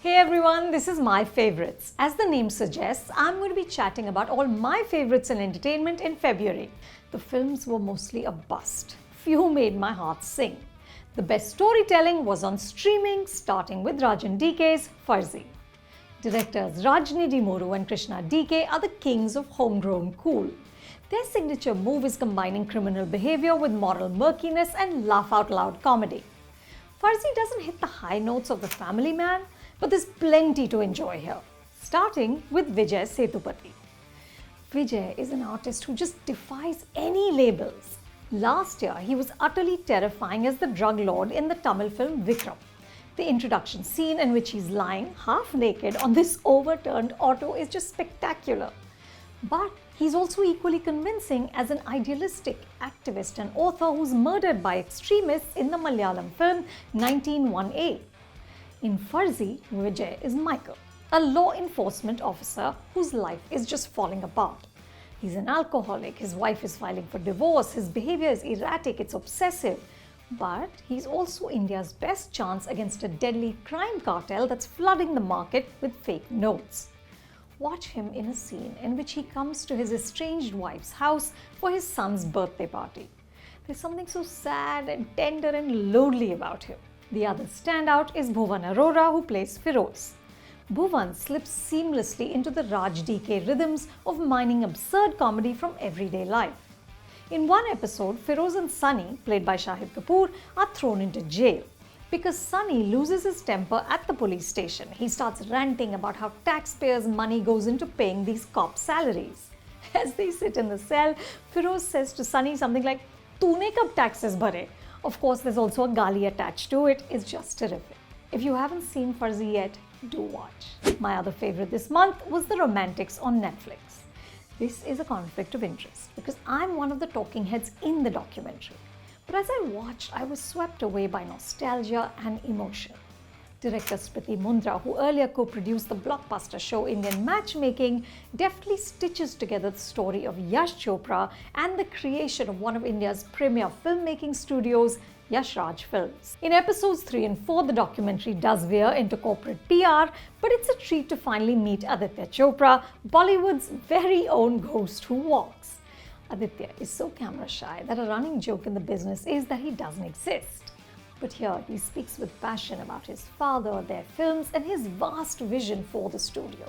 Hey everyone, this is My Favorites. As the name suggests, I'm going to be chatting about all my favorites in entertainment in February. The films were mostly a bust. Few made my heart sing. The best storytelling was on streaming, starting with Rajan DK's Farzi. Directors Rajni D. Moru and Krishna DK are the kings of homegrown cool. Their signature move is combining criminal behavior with moral murkiness and laugh-out-loud comedy. Farzi doesn't hit the high notes of The Family Man, but there's plenty to enjoy here. Starting with Vijay Sethupathi. Vijay is an artist who just defies any labels. Last year, he was utterly terrifying as the drug lord in the Tamil film Vikram. The introduction scene in which he's lying half naked on this overturned auto is just spectacular. But he's also equally convincing as an idealistic activist and author who's murdered by extremists in the Malayalam film 1918. In Farzi, Vijay is Michael, a law enforcement officer whose life is just falling apart. He's an alcoholic, his wife is filing for divorce, his behavior is erratic, it's obsessive. But he's also India's best chance against a deadly crime cartel that's flooding the market with fake notes. Watch him in a scene in which he comes to his estranged wife's house for his son's birthday party. There's something so sad and tender and lonely about him. The other standout is Bhuvan Arora, who plays Feroz. Bhuvan slips seamlessly into the Raj DK rhythms of mining absurd comedy from everyday life. In one episode, Feroz and Sunny, played by Shahid Kapoor, are thrown into jail. Because Sunny loses his temper at the police station, he starts ranting about how taxpayers' money goes into paying these cops' salaries. As they sit in the cell, Feroz says to Sunny something like, "Tune kab taxes bhare?" Of course, there's also a gali attached to it. It's just terrific. If you haven't seen Farzi yet, do watch. My other favorite this month was The Romantics on Netflix. This is a conflict of interest because I'm one of the talking heads in the documentary. But as I watched, I was swept away by nostalgia and emotion. Director Smriti Mundra, who earlier co-produced the blockbuster show Indian Matchmaking, deftly stitches together the story of Yash Chopra and the creation of one of India's premier filmmaking studios, Yash Raj Films. In episodes 3 and 4, the documentary does veer into corporate PR, but it's a treat to finally meet Aditya Chopra, Bollywood's very own ghost who walks. Aditya is so camera shy that a running joke in the business is that he doesn't exist. But here he speaks with passion about his father, their films, and his vast vision for the studio.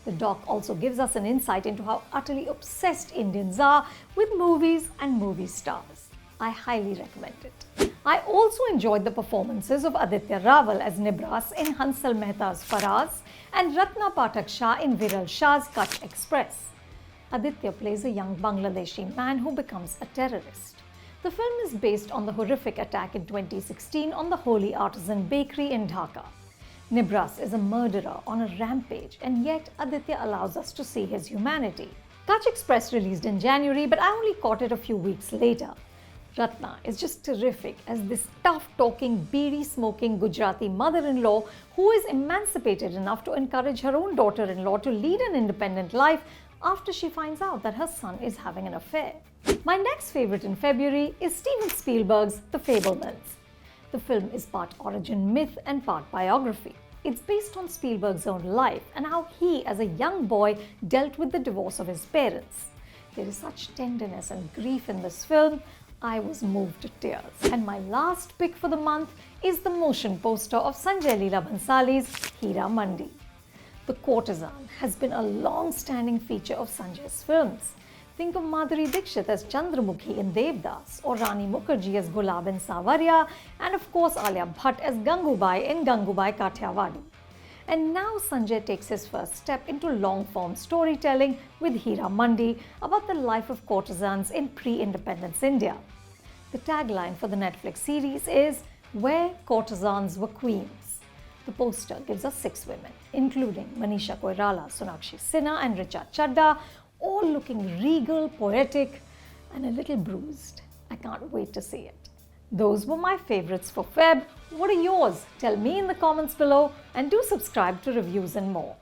The doc also gives us an insight into how utterly obsessed Indians are with movies and movie stars. I highly recommend it. I also enjoyed the performances of Aditya Raval as Nibras in Hansal Mehta's Faraz and Ratna Pathak Shah in Viral Shah's Kutch Express. Aditya plays a young Bangladeshi man who becomes a terrorist. The film is based on the horrific attack in 2016 on the Holy Artisan Bakery in Dhaka. Nibras is a murderer on a rampage, and yet Aditya allows us to see his humanity. Kutch Express released in January, but I only caught it a few weeks later. Ratna is just terrific as this tough-talking, beedi-smoking Gujarati mother-in-law who is emancipated enough to encourage her own daughter-in-law to lead an independent life after she finds out that her son is having an affair. My next favorite in February is Steven Spielberg's The Fabelmans. The film is part origin myth and part biography. It's based on Spielberg's own life and how he, as a young boy, dealt with the divorce of his parents. There is such tenderness and grief in this film. I was moved to tears. And my last pick for the month is the motion poster of Sanjay Leela Bhansali's Heera Mandi. The courtesan has been a long-standing feature of Sanjay's films. Think of Madhuri Dixit as Chandramukhi in Devdas, or Rani Mukherjee as Gulab in Savarya, and of course Alia Bhatt as Gangubai in Gangubai Kathiawadi. And now Sanjay takes his first step into long-form storytelling with Heera Mandi about the life of courtesans in pre-independence India. The tagline for the Netflix series is "Where Courtesans Were Queens." The poster gives us 6 women, including Manisha Koirala, Sonakshi Sinha and Richa Chadda, all looking regal, poetic, and a little bruised. I can't wait to see it. Those were my favorites for Feb. What are yours? Tell me in the comments below and do subscribe to Reviews and More.